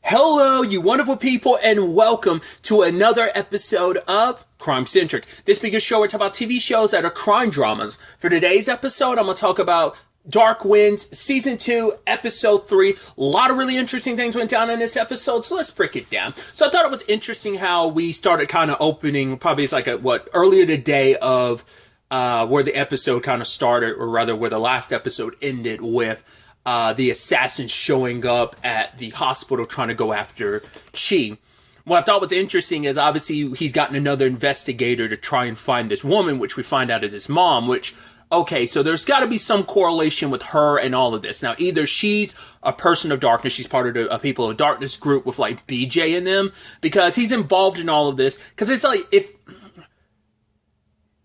Hello, you wonderful people, and welcome to another episode of Crime Centric. This being a show where I talk about TV shows that are crime dramas. For today's episode, I'm going to talk about Dark Winds, Season 2, Episode 3. A lot of really interesting things went down in this episode, so let's break it down. So I thought it was interesting how we started kind of opening, probably it's like earlier today of where the episode kind of started, or rather where the last episode ended with the assassin showing up at the hospital trying to go after Chi. What I thought was interesting is obviously he's gotten another investigator to try and find this woman, which we find out is his mom, which, okay, so there's got to be some correlation with her and all of this. Now, either she's a person of darkness, she's part of the People of Darkness group with like BJ in them, because he's involved in all of this, because it's like, if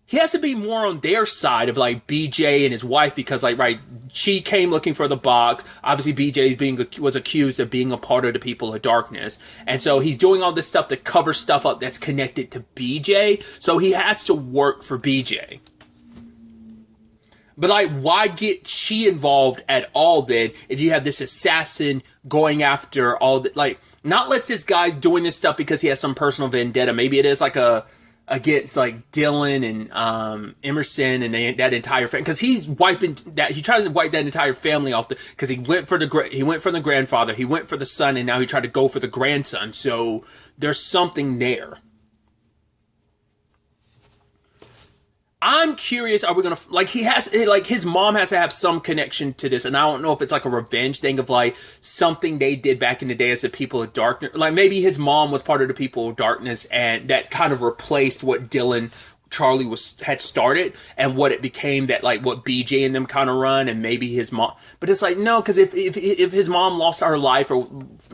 he has to be more on their side of like BJ and his wife, because like, right, she came looking for the box. Obviously BJ was accused of being a part of the People of Darkness. And so he's doing all this stuff to cover stuff up that's connected to BJ. So he has to work for BJ. But like, why get Chi involved at all then if you have this assassin going after all the, like, not unless this guy's doing this stuff because he has some personal vendetta. Maybe it is like against like Dylan and Emerson and that entire family, because he's wiping that, he tries to wipe that entire family off because he went for the grandfather, he went for the son, and now he tried to go for the grandson. So there's something there. I'm curious, are we gonna, like, his mom has to have some connection to this, and I don't know if it's like a revenge thing of like something they did back in the day as the People of Darkness. Like maybe his mom was part of the People of Darkness, and that kind of replaced what Charlie had started, and what it became that, like, what BJ and them kind of run, and maybe his mom. But it's like, no, because if his mom lost her life or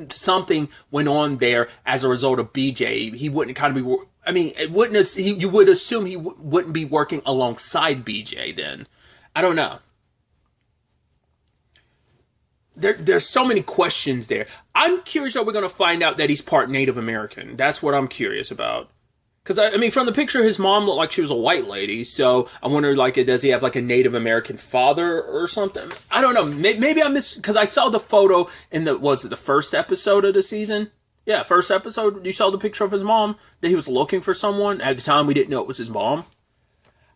something went on there as a result of BJ, he wouldn't kind of be, I mean, you would assume he wouldn't be working alongside BJ then. I don't know. There's so many questions there. I'm curious, are we going to find out that he's part Native American? That's what I'm curious about. Because, I mean, from the picture, his mom looked like she was a white lady. So I wonder, like, does he have, like, a Native American father or something? I don't know. Maybe I missed, because I saw the photo in was it the first episode of the season? Yeah, first episode, you saw the picture of his mom, that he was looking for someone. At the time, we didn't know it was his mom.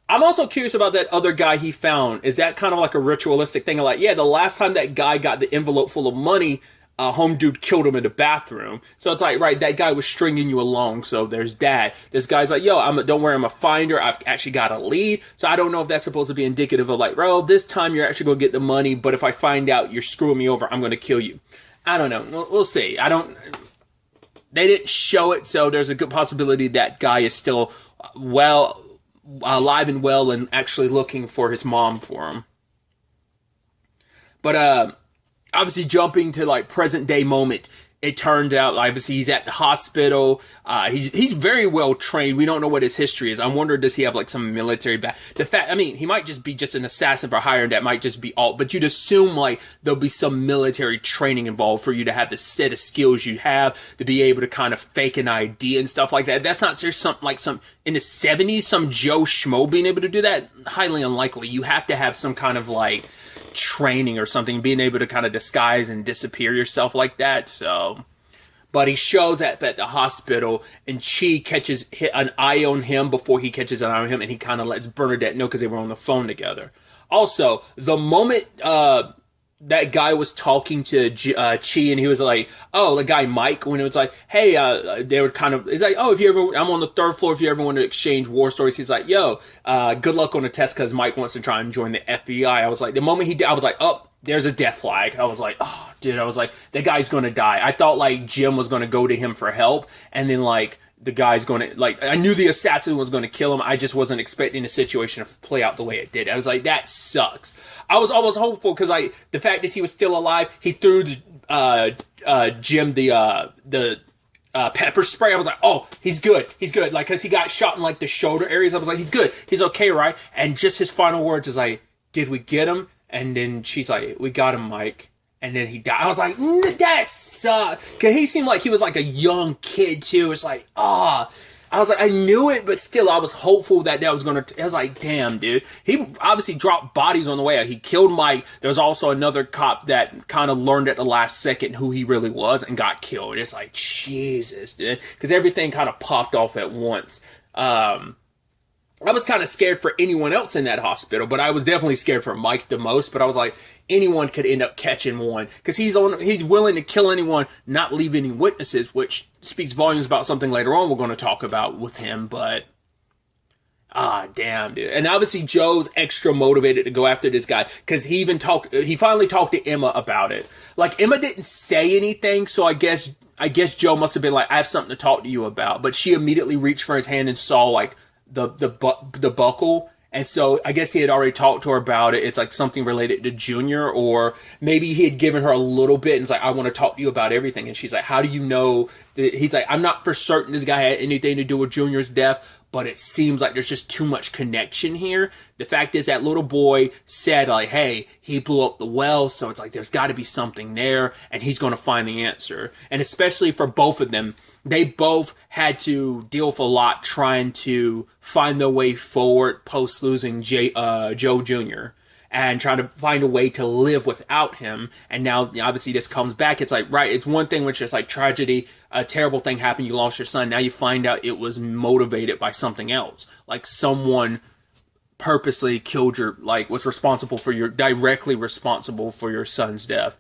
I'm also curious about that other guy he found. Is that kind of like a ritualistic thing? Like, yeah, the last time that guy got the envelope full of money, home dude killed him in the bathroom. So it's like, right, that guy was stringing you along, so there's that. This guy's like, yo, don't worry, I'm a finder. I've actually got a lead. So I don't know if that's supposed to be indicative of like, well, this time you're actually going to get the money, but if I find out you're screwing me over, I'm going to kill you. I don't know. We'll see. They didn't show it, so there's a good possibility that guy is still alive and well and actually looking for his mom for him. But obviously jumping to like present day moment, it turned out obviously he's at the hospital. He's very well trained. We don't know what his history is. I'm wondering, does he have like some military he might just be just an assassin for hire, and that might just be all, but you'd assume like there'll be some military training involved for you to have the set of skills you have to be able to kind of fake an ID and stuff like that. That's not just some in the 70s, some Joe Schmo being able to do that. Highly unlikely. You have to have some kind of like training or something, being able to kind of disguise and disappear yourself like that. So, but he shows up at the hospital, and Chi catches an eye on him before he catches an eye on him, and he kind of lets Bernadette know because they were on the phone together. Also, the moment that guy was talking to Chi, and he was like, oh, the guy Mike, when it was like, hey, they were kind of, it's like, oh, I'm on the third floor, if you ever want to exchange war stories, he's like, yo, good luck on the test, because Mike wants to try and join the FBI. I was like, the moment he did, I was like, oh, there's a death flag. I was like, oh, dude, I was like, that guy's going to die. I thought like Jim was going to go to him for help, and then like, the guy's going to, like, I knew the assassin was going to kill him. I just wasn't expecting the situation to play out the way it did. I was like, that sucks. I was almost hopeful because, like, the fact that he was still alive, he threw Jim the pepper spray. I was like, oh, he's good. He's good. Like, because he got shot in, like, the shoulder areas. I was like, he's good. He's okay, right? And just his final words is like, did we get him? And then she's like, we got him, Mike. And then he died. I was like, that sucks. Because he seemed like he was like a young kid, too. It's like, I was like, I knew it, but still, I was hopeful that was going to... I was like, damn, dude. He obviously dropped bodies on the way out. He killed Mike. There was also another cop that kind of learned at the last second who he really was and got killed. It's like, Jesus, dude. Because everything kind of popped off at once. I was kind of scared for anyone else in that hospital, but I was definitely scared for Mike the most. But I was like, anyone could end up catching one because he's willing to kill anyone, not leave any witnesses, which speaks volumes about something later on we're going to talk about with him. But damn, dude. And obviously Joe's extra motivated to go after this guy because he finally talked to Emma about it. Like, Emma didn't say anything, so I guess Joe must have been like, I have something to talk to you about. But she immediately reached for his hand and saw like the buckle, and so I guess he had already talked to her about it. It's like something related to Junior, or maybe he had given her a little bit and it's like, I want to talk to you about everything. And she's like, how do you know that? He's like, I'm not for certain this guy had anything to do with Junior's death, but it seems like there's just too much connection here. The fact is that little boy said like, hey, he blew up the well, so it's like there's got to be something there, and he's going to find the answer. And especially for both of them, they both had to deal with a lot trying to find their way forward post losing Joe Jr. and trying to find a way to live without him. And now, obviously, this comes back. It's like, right, it's one thing which is like tragedy, a terrible thing happened, you lost your son. Now you find out it was motivated by something else. Like someone purposely killed was directly responsible for your son's death.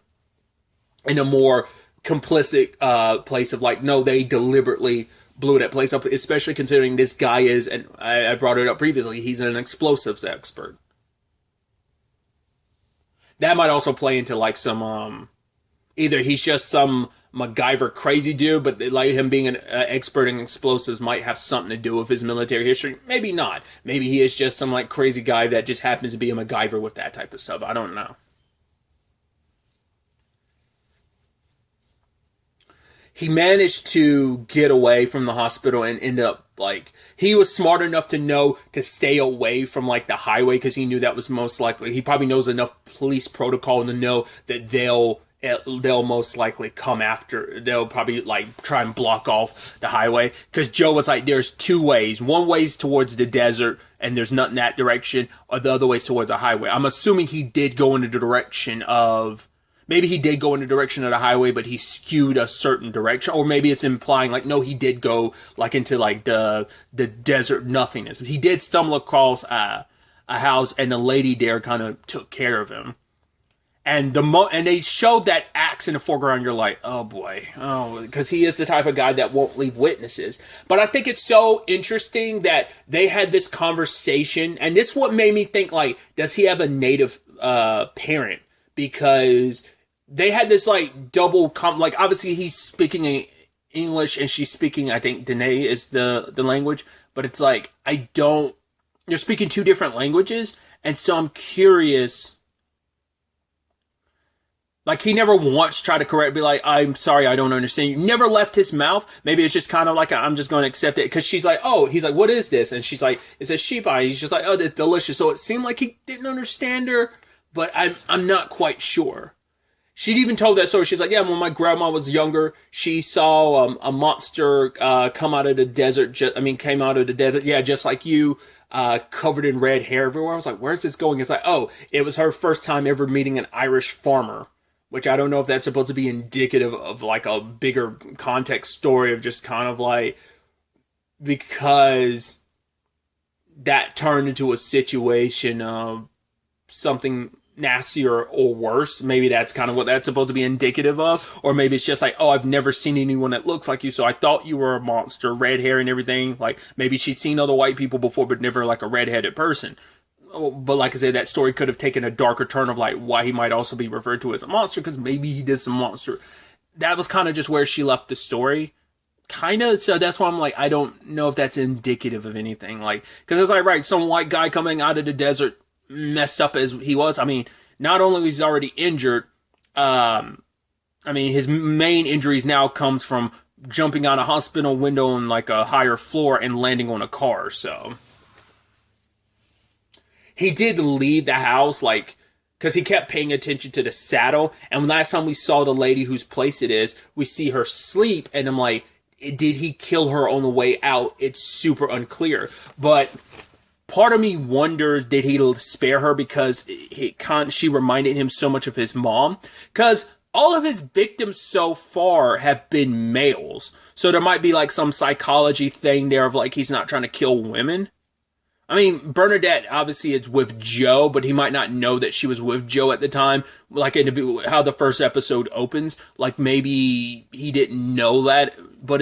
In a more complicit place of like, no, they deliberately blew that place up, especially considering this guy is, and I brought it up previously, he's an explosives expert. That might also play into like some, either he's just some MacGyver crazy dude, but like him being an expert in explosives might have something to do with his military history. Maybe not. Maybe he is just some like crazy guy that just happens to be a MacGyver with that type of stuff. I don't know. He managed to get away from the hospital and end up, like, he was smart enough to know to stay away from, like, the highway because he knew that was most likely. He probably knows enough police protocol to know that they'll most likely come after. They'll probably, like, try and block off the highway. Because Joe was like, there's two ways. One way's towards the desert, and there's nothing that direction, or the other way's towards a highway. I'm assuming he did go in the direction of... Maybe he did go in the direction of the highway, but he skewed a certain direction. Or maybe it's implying, like, no, he did go, like, into, like, the desert nothingness. He did stumble across a house, and the lady there kind of took care of him. And and they showed that axe in the foreground. You're like, oh, boy. Oh, because he is the type of guy that won't leave witnesses. But I think it's so interesting that they had this conversation. And this is what made me think, like, does he have a native parent? Because they had this, like, like, obviously he's speaking English and she's speaking, I think, Dene is the language. But it's like, you're speaking two different languages. And so I'm curious. Like, he never once tried to correct, be like, I'm sorry, I don't understand you. Never left his mouth. Maybe it's just kind of like, I'm just going to accept it. Because she's like, oh, he's like, what is this? And she's like, it's a sheep eye. He's just like, oh, that's delicious. So it seemed like he didn't understand her. But I'm not quite sure. She'd even told that story. She's like, yeah, when my grandma was younger, she saw a monster come out of the desert. Came out of the desert. Yeah, just like you, covered in red hair everywhere. I was like, where's this going? It's like, oh, it was her first time ever meeting an Irish farmer. Which I don't know if that's supposed to be indicative of like a bigger context story of just kind of like, because that turned into a situation of something nastier or worse. Maybe that's kind of what that's supposed to be indicative of. Or maybe it's just like, oh, I've never seen anyone that looks like you, so I thought you were a monster, red hair and everything. Like, maybe she'd seen other white people before, but never like a redheaded person. But like I said, that story could have taken a darker turn of like why he might also be referred to as a monster, because maybe he did some monster. That was kind of just where she left the story. Kind of. So that's why I'm like, I don't know if that's indicative of anything. Like, because it's like, right, some white guy coming out of the desert, messed up as he was. I mean, not only was he already injured, his main injuries now comes from jumping out a hospital window on like a higher floor and landing on a car. So he did leave the house, like, because he kept paying attention to the saddle. And last time we saw the lady whose place it is, we see her sleep. And I'm like, did he kill her on the way out? It's super unclear. But part of me wonders, did he spare her because she reminded him so much of his mom? Because all of his victims so far have been males. So there might be like some psychology thing there of like he's not trying to kill women. I mean, Bernadette obviously is with Joe, but he might not know that she was with Joe at the time. Like how the first episode opens, like maybe he didn't know that. But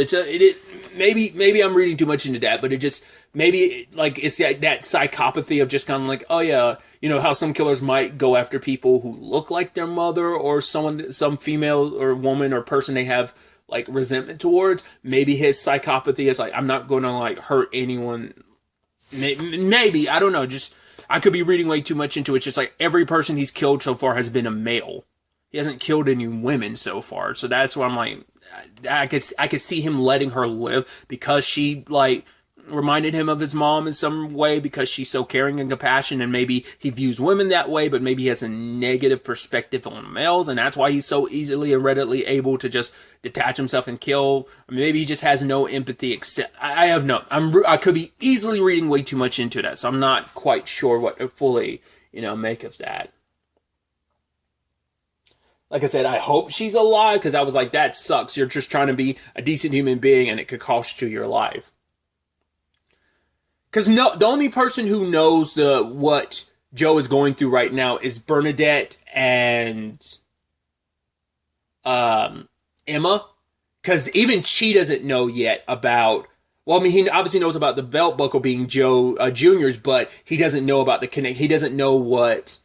maybe I'm reading too much into that. But it just maybe like it's that psychopathy of just kind of like, oh yeah, you know how some killers might go after people who look like their mother or some female or woman or person they have like resentment towards. Maybe his psychopathy is like, I'm not going to like hurt anyone. Maybe, I don't know, just, I could be reading way too much into it. It's just like every person he's killed so far has been a male. He hasn't killed any women so far, so that's why I'm like, I could see him letting her live because she, like, reminded him of his mom in some way because she's so caring and compassionate, and maybe he views women that way, but maybe he has a negative perspective on males, and that's why he's so easily and readily able to just detach himself and kill. I mean, maybe he just has no empathy except, I could be easily reading way too much into that, so I'm not quite sure what to fully, make of that. Like I said, I hope she's alive, because I was like, that sucks. You're just trying to be a decent human being, and it could cost you your life. Because the only person who knows what Joe is going through right now is Bernadette and Emma. Because even she doesn't know yet about... Well, I mean, he obviously knows about the belt buckle being Joe Jr.'s, but he doesn't know about the connect. He doesn't know what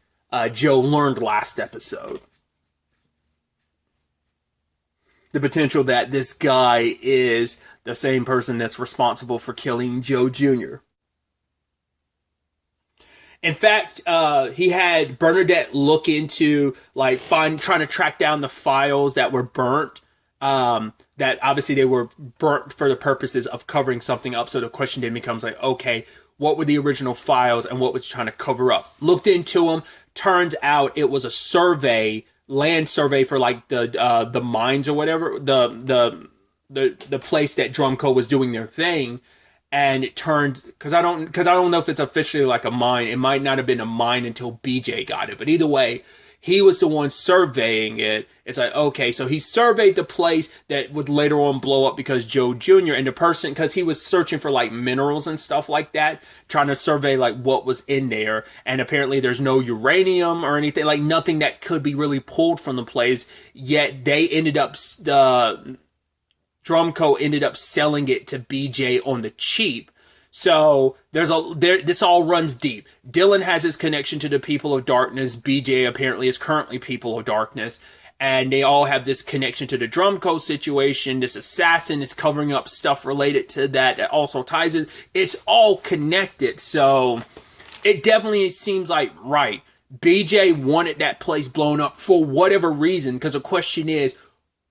Joe learned last episode. The potential that this guy is the same person that's responsible for killing Joe Jr. In fact, he had Bernadette look into, like, trying to track down the files that were burnt. That obviously they were burnt for the purposes of covering something up. So the question then becomes like, okay, what were the original files and what was trying to cover up? Looked into them. Turns out it was a land survey for like the mines or whatever, the place that Drumco was doing their thing. And it turned, because I don't know if it's officially like a mine. It might not have been a mine until BJ got it. But either way, he was the one surveying it. It's like, okay, so he surveyed the place that would later on blow up because Joe Jr. and the person, because he was searching for like minerals and stuff like that, trying to survey like what was in there. And apparently there's no uranium or anything, like nothing that could be really pulled from the place. Yet they ended up, Drumco ended up selling it to BJ on the cheap. So this all runs deep. Dylan has his connection to the People of Darkness. BJ apparently is currently People of Darkness. And they all have this connection to the Drumco situation. This assassin is covering up stuff related to that also ties it. It's all connected. So it definitely seems like, right, BJ wanted that place blown up for whatever reason. Because the question is,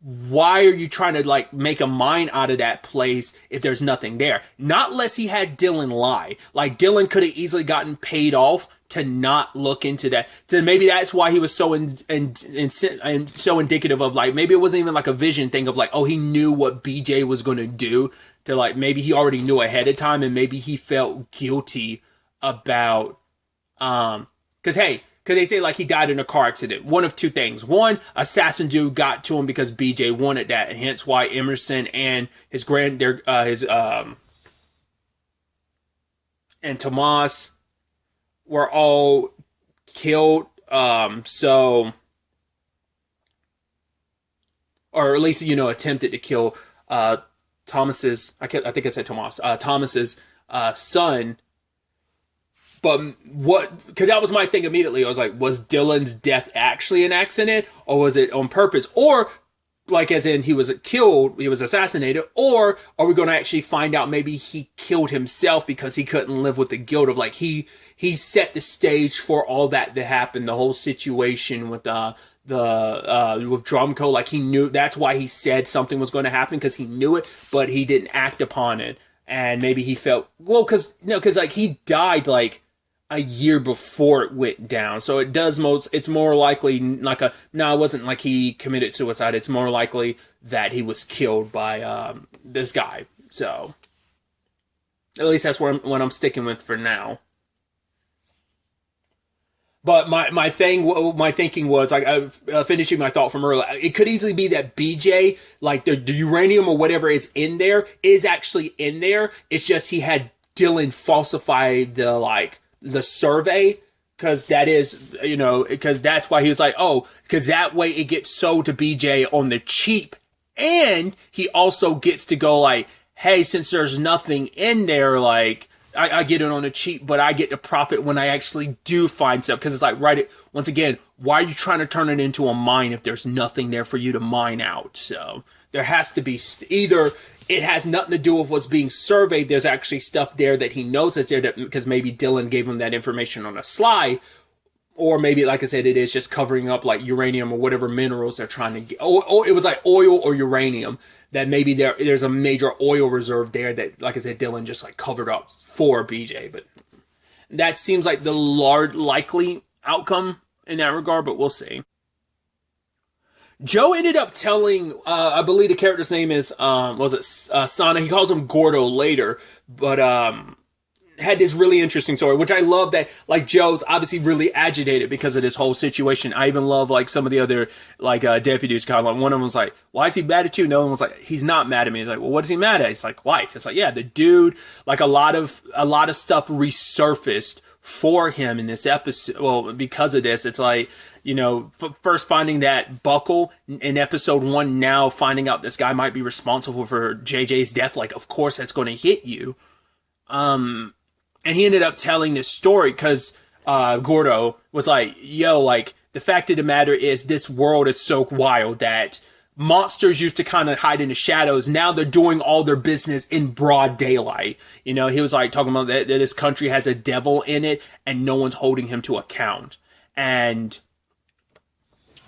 why are you trying to like make a mine out of that place if there's nothing there? Not unless he had Dylan lie. Like Dylan could have easily gotten paid off to not look into that. So maybe that's why he was so so indicative of like, maybe it wasn't even like a vision thing of like, oh, he knew what BJ was going to do, to like, maybe he already knew ahead of time, and maybe he felt guilty about, because they say like he died in a car accident. One of two things. One, assassin dude got to him because BJ wanted that, and hence why Emerson and and Tomas were all killed. Or at least attempted to kill Thomas's. I think I said Tomas. Thomas's son. But because that was my thing immediately. I was like, was Dylan's death actually an accident, or was it on purpose? Or, like, as in he was killed, he was assassinated, or are we going to actually find out maybe he killed himself because he couldn't live with the guilt of, like, he set the stage for all that to happen, the whole situation with with Drumco, like, he knew, that's why he said something was going to happen, because he knew it, but he didn't act upon it. And maybe he felt, well, because like, he died, like, a year before it went down. So it's more likely like no, it wasn't like he committed suicide. It's more likely that he was killed by this guy. So at least that's what I'm sticking with for now. But my thinking was like finishing my thought from earlier. It could easily be that BJ, like the uranium or whatever is in there, is actually in there. It's just he had Dylan falsify the survey, because that is, because that's why he was like, oh, because that way it gets sold to BJ on the cheap, and he also gets to go like, hey, since there's nothing in there, like. I get it on the cheap, but I get the profit when I actually do find stuff. Because it's like, once again, why are you trying to turn it into a mine if there's nothing there for you to mine out? So there has to be either it has nothing to do with what's being surveyed. There's actually stuff there that he knows that's there because maybe Dylan gave him that information on a sly. Or maybe, like I said, it is just covering up like uranium or whatever minerals they're trying to get. Or it was like oil or uranium, that maybe there's a major oil reserve there that, like I said, Dylan just like covered up for BJ. But that seems like the likely outcome in that regard, but we'll see. Joe ended up telling, I believe the character's name is, Sana? He calls him Gordo later, but had this really interesting story, which I love that, like, Joe's obviously really agitated because of this whole situation. I even love, like, some of the other, like, deputies kind of like, one of them was like, why is he mad at you? No one was like, he's not mad at me. He's like, well, what is he mad at? It's like, life. It's like, yeah, the dude, like, a lot of stuff resurfaced for him in this episode. Well, because of this, it's like, first finding that buckle in episode 1, now finding out this guy might be responsible for JJ's death. Like, of course that's going to hit you. And he ended up telling this story because Gordo was like, yo, like, the fact of the matter is this world is so wild that monsters used to kind of hide in the shadows. Now they're doing all their business in broad daylight. He was like talking about that this country has a devil in it and no one's holding him to account. And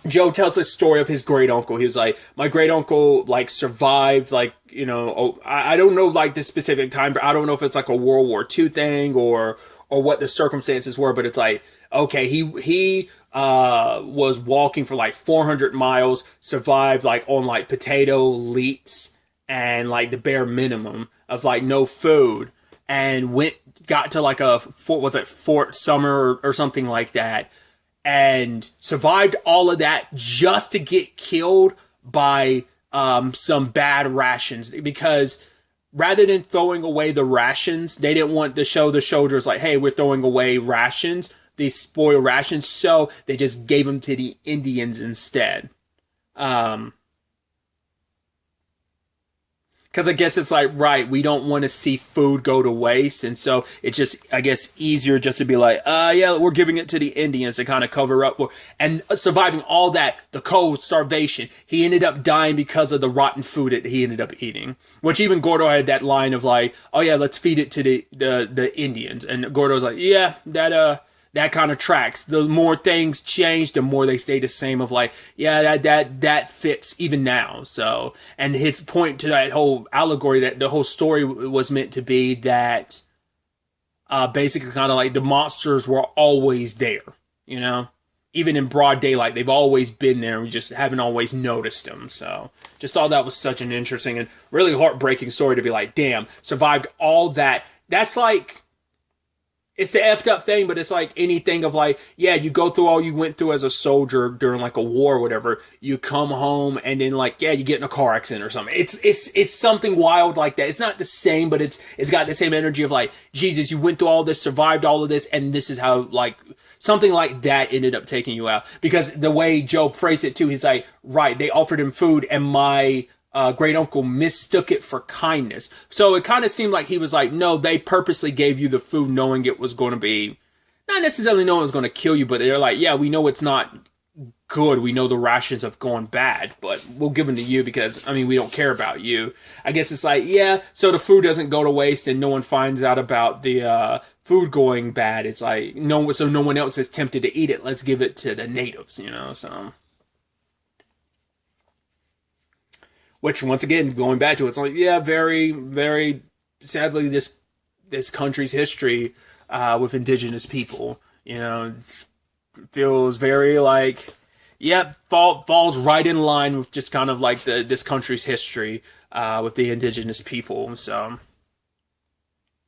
Joe tells a story of his great uncle. He was like, my great uncle like survived, like, I don't know like the specific time, but I don't know if it's like a World War II thing or what the circumstances were, but it's like, okay, he was walking for like 400 miles, survived like on like potato leeks and like the bare minimum of like no food, and got to like Fort Summer or something like that, and survived all of that just to get killed by some bad rations, because rather than throwing away the rations, they didn't want to show the soldiers like, hey, we're throwing away rations, these spoiled rations, so they just gave them to the Indians instead. Because I guess it's like, right, we don't want to see food go to waste. And so it's just, I guess, easier just to be like, yeah, we're giving it to the Indians to kind of cover up. And surviving all that, the cold, starvation, he ended up dying because of the rotten food that he ended up eating. Which even Gordo had that line of like, oh yeah, let's feed it to the Indians. And Gordo's like, yeah, that kind of tracks. The more things change, the more they stay the same of like, yeah, that fits even now. So, and his point to that whole allegory, that the whole story was meant to be that, basically kind of like the monsters were always there, even in broad daylight, they've always been there. We just haven't always noticed them. So just thought that was such an interesting and really heartbreaking story to be like, damn, survived all that. That's like, it's the effed up thing, but it's like anything of like, yeah, you go through all you went through as a soldier during like a war or whatever. You come home and then like, yeah, you get in a car accident or something. It's something wild like that. It's not the same, but it's got the same energy of like, Jesus, you went through all this, survived all of this, and this is how like something like that ended up taking you out. Because the way Joe phrased it too, he's like, right, they offered him food and my great uncle mistook it for kindness. So it kind of seemed like he was like, no, they purposely gave you the food knowing it was going to be, not necessarily knowing it was going to kill you, but they're like, yeah, we know it's not good. We know the rations have gone bad, but we'll give them to you because, we don't care about you. I guess it's like, yeah, so the food doesn't go to waste and no one finds out about the food going bad. It's like, so no one else is tempted to eat it. Let's give it to the natives, so. Which, once again, going back to it, it's like, yeah, very, very sadly, this country's history with indigenous people. You know, feels very like, falls right in line with just kind of like this country's history with the indigenous people. So,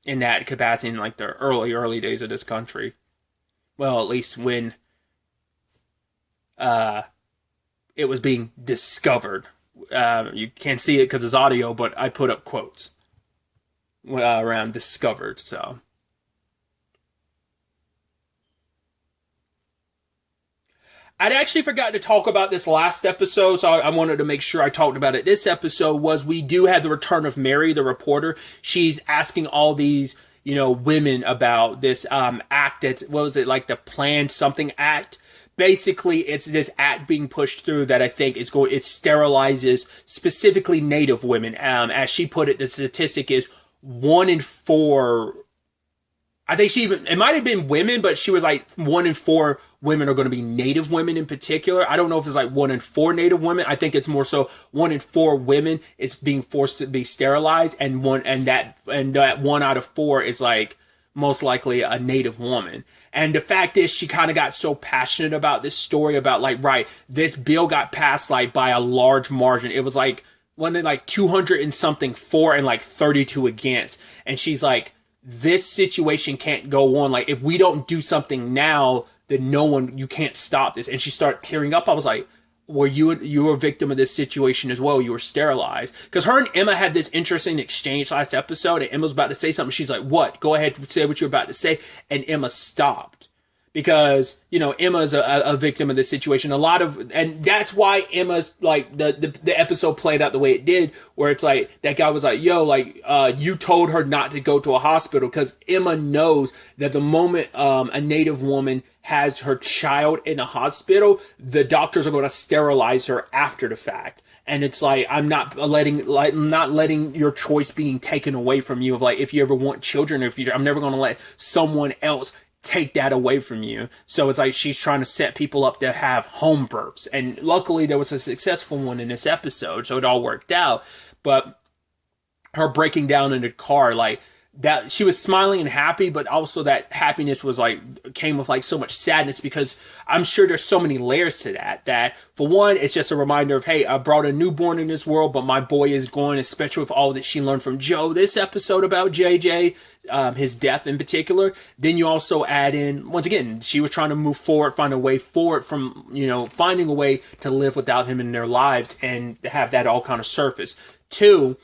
in that capacity, in like the early days of this country, well, at least when it was being discovered. You can't see it because it's audio, but I put up quotes around discovered. So. I'd actually forgot to talk about this last episode, so I wanted to make sure I talked about it. This episode was, we do have the return of Mary, the reporter. She's asking all these, women about this act that's, what was it, like the Planned Something Act? Basically, it's this act being pushed through that I think it sterilizes specifically Native women. As she put it, the statistic is 1 in 4. I think it might have been women, but she was like 1 in 4 women are going to be Native women in particular. I don't know if it's like 1 in 4 Native women. I think it's more so 1 in 4 women is being forced to be sterilized, and that 1 out of 4 is like most likely a Native woman. And the fact is, she kind of got so passionate about this story about like, right, this bill got passed like by a large margin. It was like, wasn't it like 200 and something for and like 32 against. And she's like, this situation can't go on. Like, if we don't do something now, then you can't stop this. And she started tearing up. I was like, were you a victim of this situation as well? You were sterilized. Because her and Emma had this interesting exchange last episode, and Emma was about to say something. She's like, what? Go ahead, say what you're about to say. And Emma stopped. Because, Emma's a victim of this situation. And that's why Emma's, like, the episode played out the way it did, where it's like, that guy was like, yo, like, you told her not to go to a hospital, because Emma knows that the moment a Native woman has her child in a hospital, the doctors are going to sterilize her after the fact. And it's like, I'm not letting your choice being taken away from you of like, if you ever want children, I'm never going to let someone else take that away from you. So it's like she's trying to set people up to have home births. And luckily there was a successful one in this episode, so it all worked out. But her breaking down in the car, like, that she was smiling and happy, but also that happiness was like, came with like so much sadness, because I'm sure there's so many layers to that for one, it's just a reminder of, hey, I brought a newborn in this world, but my boy is going, especially with all that she learned from Joe this episode about JJ, his death in particular. Then you also add in, once again, she was trying to move forward, find a way forward from, finding a way to live without him in their lives, and have that all kind of surface. 2,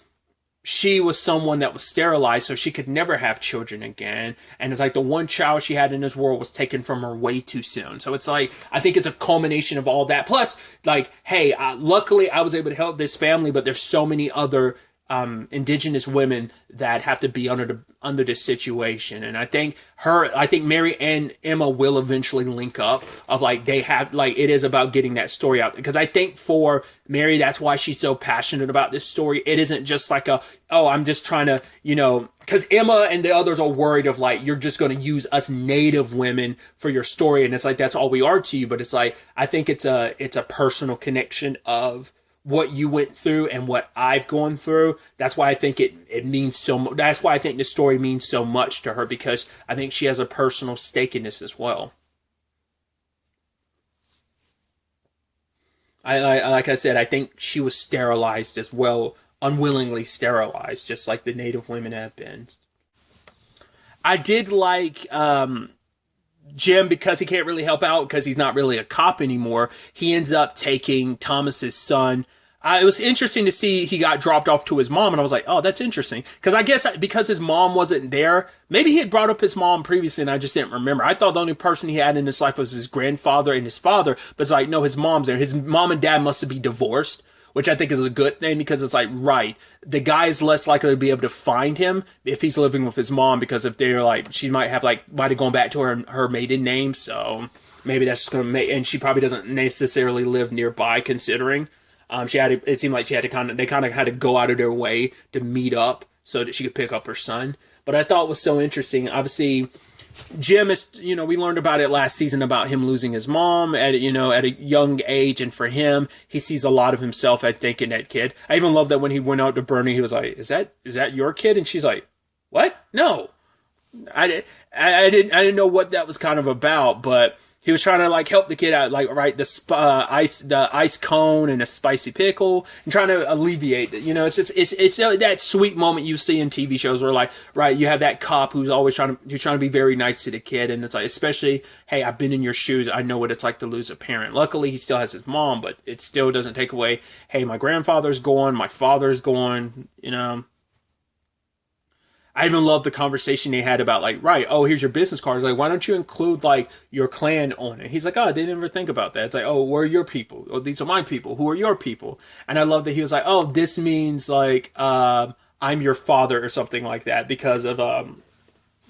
she was someone that was sterilized, so she could never have children again. And it's like the one child she had in this world was taken from her way too soon. So it's like, I think it's a culmination of all that. Plus, like, hey, luckily I was able to help this family, but there's so many other indigenous women that have to be under this situation. And I think Mary and Emma will eventually link up of like, they have, like, it is about getting that story out. Because I think for Mary, that's why she's so passionate about this story. It isn't just like I'm just trying to, because Emma and the others are worried of like, you're just going to use us Native women for your story. And it's like, that's all we are to you. But it's like, I think it's a personal connection of what you went through and what I've gone through. That's why I think it means so much. That's why I think the story means so much to her, because I think she has a personal stake in this as well. Like I said, I think she was sterilized as well, unwillingly sterilized, just like the Native women have been. I did like Jim, because he can't really help out because he's not really a cop anymore. He ends up taking Thomas's son. It was interesting to see he got dropped off to his mom, and I was like, oh, that's interesting. Because I guess because his mom wasn't there, maybe he had brought up his mom previously and I just didn't remember. I thought the only person he had in his life was his grandfather and his father, but it's like, no, his mom's there. His mom and dad must be divorced, which I think is a good thing, because it's like, right, the guy is less likely to be able to find him if he's living with his mom, because if they're like, she might have gone back to her maiden name, so maybe that's just going to make, and she probably doesn't necessarily live nearby, considering it seemed like they kind of had to go out of their way to meet up so that she could pick up her son. But I thought it was so interesting. Obviously, Jim is, we learned about it last season about him losing his mom at a young age. And for him, he sees a lot of himself, I think, in that kid. I even love that when he went out to Bernie, he was like, is that your kid? And she's like, what? No. I didn't know what that was kind of about, but he was trying to like help the kid out, like right the ice cone and a spicy pickle, and trying to alleviate it. You know, it's that sweet moment you see in TV shows where like right you have that cop who's always trying to be very nice to the kid, and it's like especially hey I've been in your shoes, I know what it's like to lose a parent. Luckily he still has his mom, but it still doesn't take away hey my grandfather's gone, my father's gone, you know. I even love the conversation they had about like, right, oh, here's your business cards. Like, why don't you include like your clan on it? He's like, oh, I didn't ever think about that. It's like, oh, where are your people? Oh, these are my people. Who are your people? And I love that he was like, oh, this means like, I'm your father or something like that because of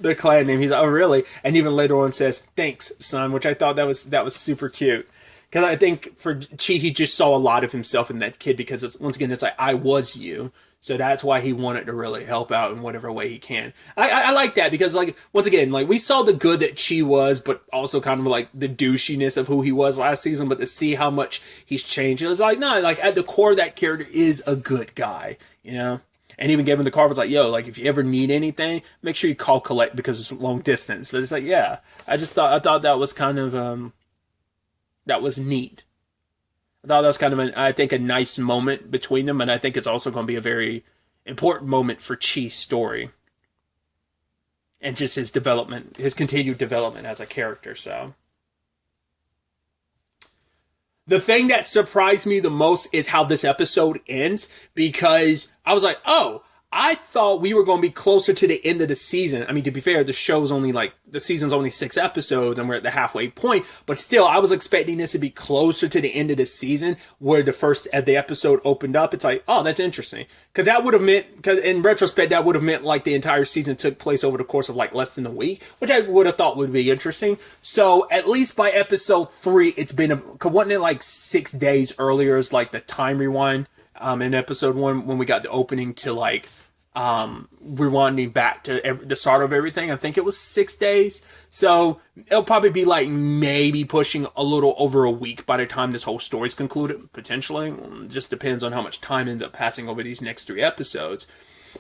the clan name. He's like, oh, really? And even later on says, thanks, son, which I thought that was super cute. Because I think for Chi, he just saw a lot of himself in that kid because it's once again, it's like, I was you. So that's why he wanted to really help out in whatever way he can. I like that because, like, once again, like, we saw the good that Chi was, but also kind of, like, the douchiness of who he was last season, but to see how much he's changed, it was like, no, like, at the core, that character is a good guy, you know? And even gave him the card, was like, yo, like, if you ever need anything, make sure you call Colette because it's long distance. But it's like, yeah, I thought that was kind of, that was neat. I thought that was kind of, I think, a nice moment between them, and I think it's also going to be a very important moment for Chi's story. And just his development, his continued development as a character, so. The thing that surprised me the most is how this episode ends, because I was like, oh, I thought we were going to be closer to the end of the season. I mean, to be fair, the season's only 6 episodes and we're at the halfway point, but still, I was expecting this to be closer to the end of the season where the episode opened up. It's like, oh, that's interesting. Because that would have meant, because in retrospect, that would have meant like the entire season took place over the course of like less than a week, which I would have thought would be interesting. So at least by episode 3, it's been, wasn't it like 6 days earlier is like the time rewind in episode 1 when we got the opening to like, rewinding back to the start of everything. I think it was 6 days. So it'll probably be like maybe pushing a little over a week by the time this whole story's concluded, potentially. It just depends on how much time ends up passing over these next 3 episodes.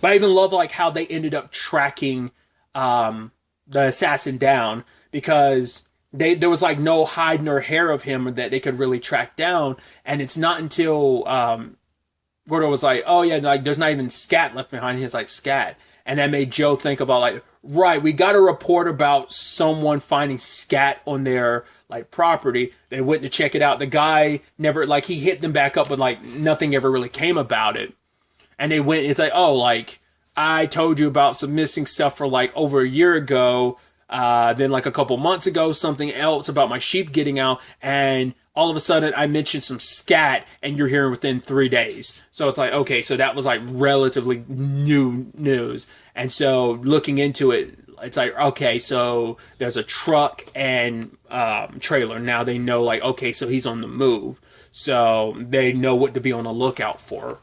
But I even love like how they ended up tracking the assassin down, because there was like no hide nor hair of him that they could really track down. And it's not until Gordo was like, oh yeah, like there's not even scat left behind. He's like, scat. And that made Joe think about like, right, we got a report about someone finding scat on their like property. They went to check it out. The guy never, like, he hit them back up, but like nothing ever really came about it. And they went, it's like, oh, like I told you about some missing stuff for like over a year ago. Then like a couple months ago, something else about my sheep getting out, and all of a sudden I mentioned some scat and you're here within 3 days. So it's like, okay, so that was like relatively new news. And so looking into it, it's like, okay, so there's a truck and trailer. Now they know like, okay, so he's on the move. So they know what to be on the lookout for.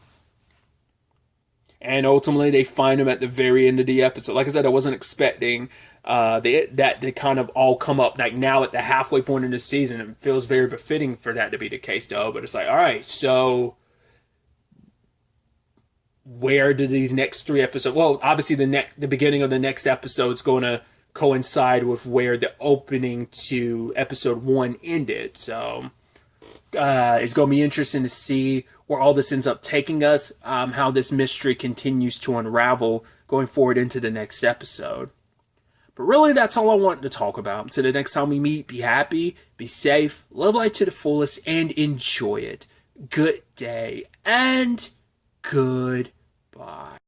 And ultimately they find him at the very end of the episode. Like I said, I wasn't expecting that to kind of all come up like now at the halfway point in the season. It feels very befitting for that to be the case though. But it's like, all right, so where do these next 3 episodes? Well, obviously the beginning of the next episode is going to coincide with where the opening to episode 1 ended. So it's going to be interesting to see where all this ends up taking us, how this mystery continues to unravel going forward into the next episode. But really, that's all I wanted to talk about. Until the next time we meet, be happy, be safe, live life to the fullest, and enjoy it. Good day, and goodbye.